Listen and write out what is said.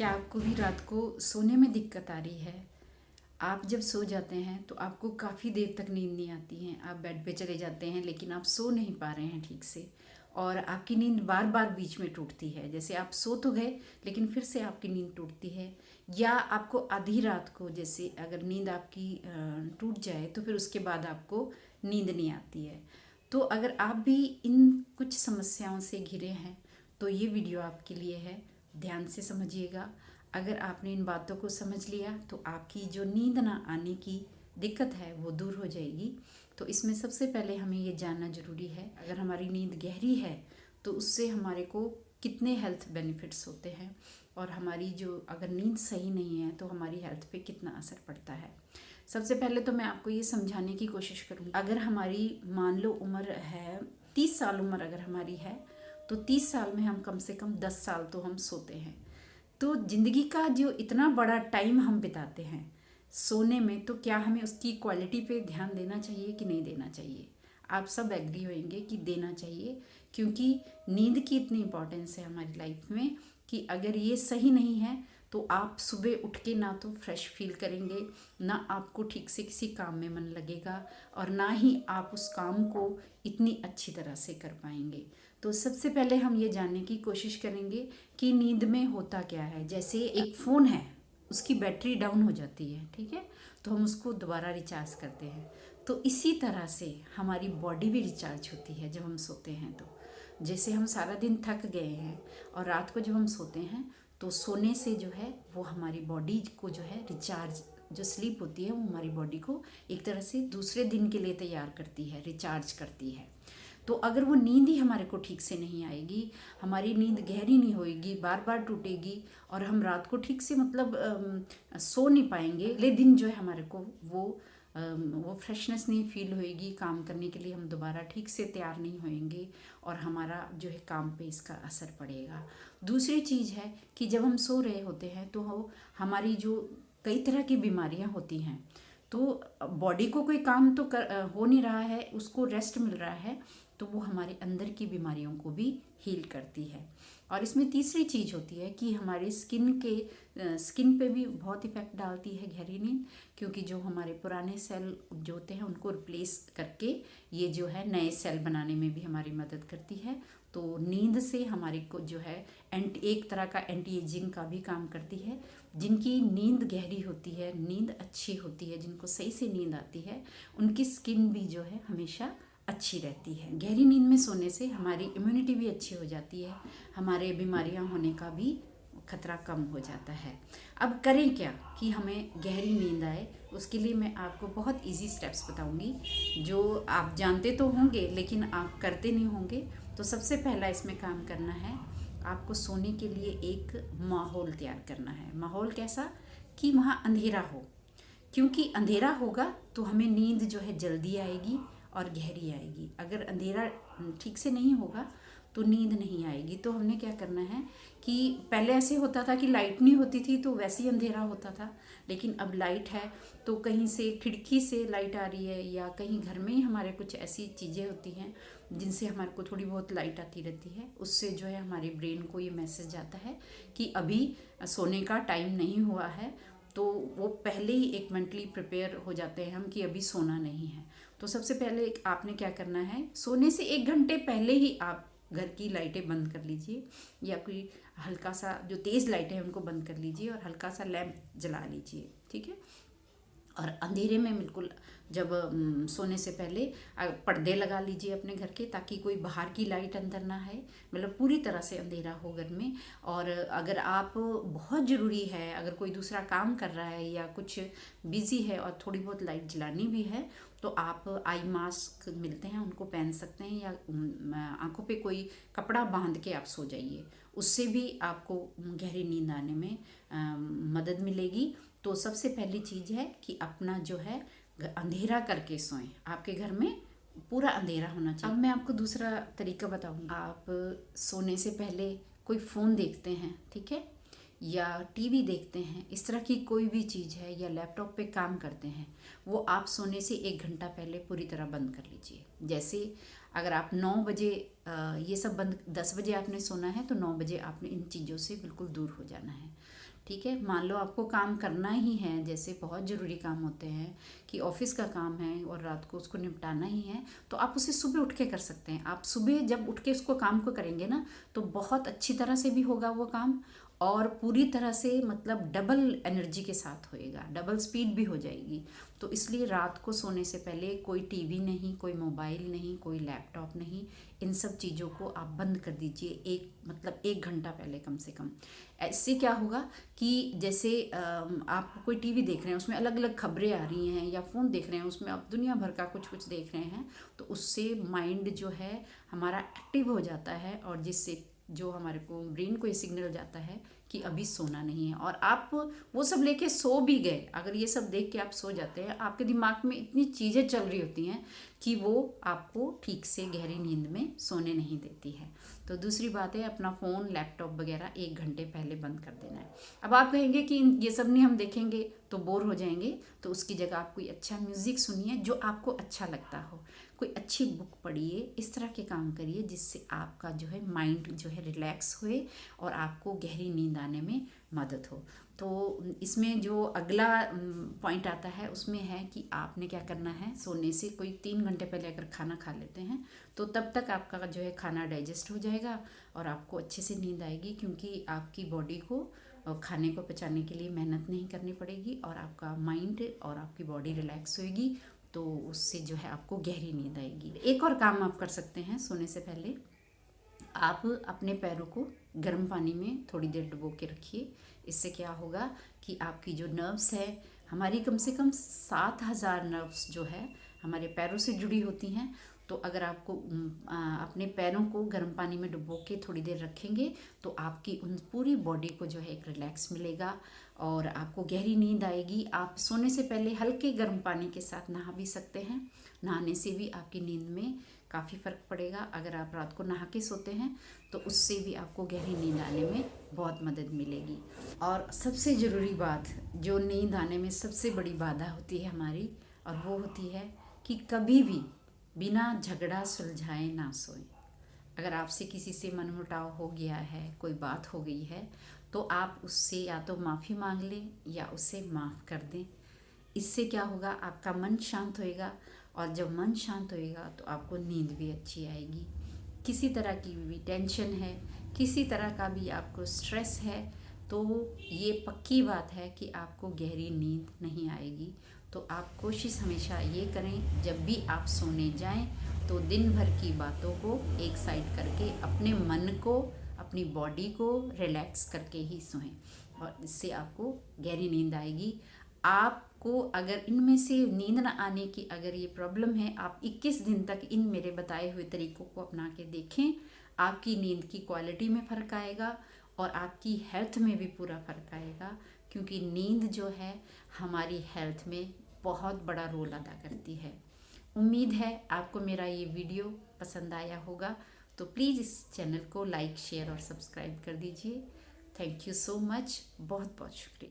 क्या आपको भी रात को सोने में दिक्कत आ रही है? आप जब सो जाते हैं तो आपको काफ़ी देर तक नींद नहीं आती है। आप बेड पे चले जाते हैं लेकिन आप सो नहीं पा रहे हैं ठीक से, और आपकी नींद बार बार बीच में टूटती है। जैसे आप सो तो गए लेकिन फिर से आपकी नींद टूटती है, या आपको आधी रात को जैसे अगर नींद आपकी टूट जाए तो फिर उसके बाद आपको नींद नहीं आती है। तो अगर आप भी इन कुछ समस्याओं से घिरे हैं तो ये वीडियो आपके लिए है। ध्यान से समझिएगा। अगर आपने इन बातों को समझ लिया तो आपकी जो नींद ना आने की दिक्कत है वो दूर हो जाएगी। तो इसमें सबसे पहले हमें ये जानना ज़रूरी है, अगर हमारी नींद गहरी है तो उससे हमारे को कितने हेल्थ बेनिफिट्स होते हैं, और हमारी जो अगर नींद सही नहीं है तो हमारी हेल्थ पे कितना असर पड़ता है। सबसे पहले तो मैं आपको ये समझाने की कोशिश करूँगी, अगर हमारी मान लो उम्र है 30 साल, उम्र अगर हमारी है तो 30 साल में हम कम से कम 10 साल तो हम सोते हैं। तो ज़िंदगी का जो इतना बड़ा टाइम हम बिताते हैं सोने में, तो क्या हमें उसकी क्वालिटी पे ध्यान देना चाहिए कि नहीं देना चाहिए? आप सब एग्री होंगे कि देना चाहिए, क्योंकि नींद की इतनी इम्पोर्टेंस है हमारी लाइफ में कि अगर ये सही नहीं है तो आप सुबह उठ के ना तो फ्रेश फील करेंगे, ना आपको ठीक से किसी काम में मन लगेगा, और ना ही आप उस काम को इतनी अच्छी तरह से कर पाएंगे। तो सबसे पहले हम ये जानने की कोशिश करेंगे कि नींद में होता क्या है। जैसे एक फ़ोन है, उसकी बैटरी डाउन हो जाती है, ठीक है, तो हम उसको दोबारा रिचार्ज करते हैं। तो इसी तरह से हमारी बॉडी भी रिचार्ज होती है जब हम सोते हैं। तो जैसे हम सारा दिन थक गए हैं और रात को जब हम सोते हैं तो सोने से जो है वो हमारी बॉडी को जो है रिचार्ज, जो स्लीप होती है वो हमारी बॉडी को एक तरह से दूसरे दिन के लिए तैयार करती है, रिचार्ज करती है। तो अगर वो नींद ही हमारे को ठीक से नहीं आएगी, हमारी नींद गहरी नहीं होएगी, बार बार टूटेगी, और हम रात को ठीक से मतलब सो नहीं पाएंगे, अगले दिन जो है हमारे को वो फ्रेशनेस नहीं फील होएगी, काम करने के लिए हम दोबारा ठीक से तैयार नहीं होएंगे, और हमारा जो है काम पे इसका असर पड़ेगा। दूसरी चीज़ है कि जब हम सो रहे होते हैं तो हमारी जो कई तरह की बीमारियां होती हैं, तो बॉडी को कोई काम तो हो नहीं रहा है, उसको रेस्ट मिल रहा है, तो वो हमारे अंदर की बीमारियों को भी हील करती है। और इसमें तीसरी चीज़ होती है कि हमारे स्किन पे भी बहुत इफ़ेक्ट डालती है गहरी नींद, क्योंकि जो हमारे पुराने सेल जो होते हैं उनको रिप्लेस करके ये जो है नए सेल बनाने में भी हमारी मदद करती है। तो नींद से हमारे को जो है एक तरह का एंटी एजिंग का भी काम करती है। जिनकी नींद गहरी होती है, नींद अच्छी होती है, जिनको सही से नींद आती है, उनकी स्किन भी जो है हमेशा अच्छी रहती है। गहरी नींद में सोने से हमारी इम्यूनिटी भी अच्छी हो जाती है, हमारे बीमारियां होने का भी खतरा कम हो जाता है। अब करें क्या कि हमें गहरी नींद आए? उसके लिए मैं आपको बहुत इजी स्टेप्स बताऊंगी जो आप जानते तो होंगे लेकिन आप करते नहीं होंगे। तो सबसे पहला इसमें काम करना है, आपको सोने के लिए एक माहौल तैयार करना है। माहौल कैसा? कि वहाँ अंधेरा हो, क्योंकि अंधेरा होगा तो हमें नींद जो है जल्दी आएगी और गहरी आएगी। अगर अंधेरा ठीक से नहीं होगा तो नींद नहीं आएगी। तो हमने क्या करना है कि पहले ऐसे होता था कि लाइट नहीं होती थी तो वैसे ही अंधेरा होता था, लेकिन अब लाइट है तो कहीं से खिड़की से लाइट आ रही है, या कहीं घर में ही हमारे कुछ ऐसी चीज़ें होती हैं जिनसे हमारे को थोड़ी बहुत लाइट आती रहती है। उससे जो है हमारे ब्रेन को ये मैसेज आता है कि अभी सोने का टाइम नहीं हुआ है, तो वो पहले ही एक मेंटली प्रिपेयर हो जाते हैं हम कि अभी सोना नहीं है। तो सबसे पहले आपने क्या करना है, सोने से 1 घंटे पहले ही आप घर की लाइटें बंद कर लीजिए, या कोई हल्का सा जो तेज़ लाइटें हैं उनको बंद कर लीजिए और हल्का सा लैंप जला लीजिए, ठीक है। और अंधेरे में बिल्कुल जब सोने से पहले पर्दे लगा लीजिए अपने घर के, ताकि कोई बाहर की लाइट अंदर ना आए, मतलब पूरी तरह से अंधेरा हो घर में। और अगर आप बहुत ज़रूरी है, अगर कोई दूसरा काम कर रहा है या कुछ बिज़ी है और थोड़ी बहुत लाइट जलानी भी है, तो आप आई मास्क मिलते हैं उनको पहन सकते हैं, या आंखों पे कोई कपड़ा बांध के आप सो जाइए, उससे भी आपको गहरी नींद आने में मदद मिलेगी। तो सबसे पहली चीज़ है कि अपना जो है अंधेरा करके सोएं, आपके घर में पूरा अंधेरा होना चाहिए। अब मैं आपको दूसरा तरीका बताऊंगी। आप सोने से पहले कोई फ़ोन देखते हैं, ठीक है, या टीवी देखते हैं, इस तरह की कोई भी चीज़ है, या लैपटॉप पे काम करते हैं, वो आप सोने से 1 घंटा पहले पूरी तरह बंद कर लीजिए। जैसे अगर आप 9 बजे ये सब बंद, 10 बजे आपने सोना है तो 9 बजे आपने इन चीज़ों से बिल्कुल दूर हो जाना है। ठीक है, मान लो आपको काम करना ही है, जैसे बहुत ज़रूरी काम होते हैं कि ऑफिस का काम है और रात को उसको निपटाना ही है, तो आप उसे सुबह उठ के कर सकते हैं। आप सुबह जब उठ के उसको काम को करेंगे ना, तो बहुत अच्छी तरह से भी होगा वो काम, और पूरी तरह से मतलब डबल एनर्जी के साथ होएगा, डबल स्पीड भी हो जाएगी। तो इसलिए रात को सोने से पहले कोई टीवी नहीं, कोई मोबाइल नहीं, कोई लैपटॉप नहीं, इन सब चीज़ों को आप बंद कर दीजिए, मतलब 1 घंटा पहले कम से कम। इससे क्या होगा कि जैसे आप कोई टीवी देख रहे हैं, उसमें अलग अलग खबरें आ रही हैं, या फ़ोन देख रहे हैं, उसमें आप दुनिया भर का कुछ कुछ देख रहे हैं, तो उससे माइंड जो है हमारा एक्टिव हो जाता है, और जिससे जो हमारे को ब्रेन को ये सिग्नल जाता है कि अभी सोना नहीं है, और आप वो सब लेके सो भी गए, अगर ये सब देख के आप सो जाते हैं, आपके दिमाग में इतनी चीज़ें चल रही होती हैं कि वो आपको ठीक से गहरी नींद में सोने नहीं देती है। तो दूसरी बात है, अपना फ़ोन लैपटॉप वगैरह 1 घंटे पहले बंद कर देना है। अब आप कहेंगे कि ये सब नहीं हम देखेंगे तो बोर हो जाएंगे, तो उसकी जगह आप कोई अच्छा म्यूज़िक सुनिए जो आपको अच्छा लगता हो, कोई अच्छी बुक पढ़िए, इस तरह के काम करिए जिससे आपका जो है माइंड जो है रिलैक्स हुए और आपको गहरी नींद आने में मदद हो। तो इसमें जो अगला पॉइंट आता है उसमें है कि आपने क्या करना है, सोने से कोई 3 घंटे पहले अगर खाना खा लेते हैं तो तब तक आपका जो है खाना डाइजेस्ट हो जाएगा और आपको अच्छे से नींद आएगी, क्योंकि आपकी बॉडी को खाने को पचाने के लिए मेहनत नहीं करनी पड़ेगी, और आपका माइंड और आपकी बॉडी रिलैक्स होएगी, तो उससे जो है आपको गहरी नींद आएगी। एक और काम आप कर सकते हैं सोने से पहले, आप अपने पैरों को गर्म पानी में थोड़ी देर डुबो के रखिए। इससे क्या होगा कि आपकी जो नर्व्स है, हमारी कम से कम 7,000 नर्व्स जो है हमारे पैरों से जुड़ी होती हैं। तो अगर आपको अपने पैरों को गर्म पानी में डुबो के थोड़ी देर रखेंगे तो आपकी उन पूरी बॉडी को जो है एक रिलैक्स मिलेगा और आपको गहरी नींद आएगी। आप सोने से पहले हल्के गर्म पानी के साथ नहा भी सकते हैं, नहाने से भी आपकी नींद में काफ़ी फ़र्क पड़ेगा। अगर आप रात को नहा के सोते हैं तो उससे भी आपको गहरी नींद आने में बहुत मदद मिलेगी। और सबसे ज़रूरी बात, जो नींद आने में सबसे बड़ी बाधा होती है हमारी, और वो होती है कि कभी भी बिना झगड़ा सुलझाए ना सोएं। अगर आपसे किसी से मनमुटाव हो गया है, कोई बात हो गई है, तो आप उससे या तो माफ़ी मांग लें या उसे माफ़ कर दें। इससे क्या होगा, आपका मन शांत होएगा, और जब मन शांत होएगा तो आपको नींद भी अच्छी आएगी। किसी तरह की भी टेंशन है, किसी तरह का भी आपको स्ट्रेस है, तो ये पक्की बात है कि आपको गहरी नींद नहीं आएगी। तो आप कोशिश हमेशा ये करें, जब भी आप सोने जाएं तो दिन भर की बातों को एक साइड करके अपने मन को, अपनी बॉडी को रिलैक्स करके ही सोएं, और इससे आपको गहरी नींद आएगी। आपको अगर इनमें से नींद न आने की अगर ये प्रॉब्लम है, आप 21 दिन तक इन मेरे बताए हुए तरीकों को अपना के देखें, आपकी नींद की क्वालिटी में फ़र्क आएगा और आपकी हेल्थ में भी पूरा फ़र्क आएगा, क्योंकि नींद जो है हमारी हेल्थ में बहुत बड़ा रोल अदा करती है। उम्मीद है आपको मेरा ये वीडियो पसंद आया होगा, तो प्लीज़ इस चैनल को लाइक, शेयर और सब्सक्राइब कर दीजिए। थैंक यू सो मच, बहुत बहुत शुक्रिया।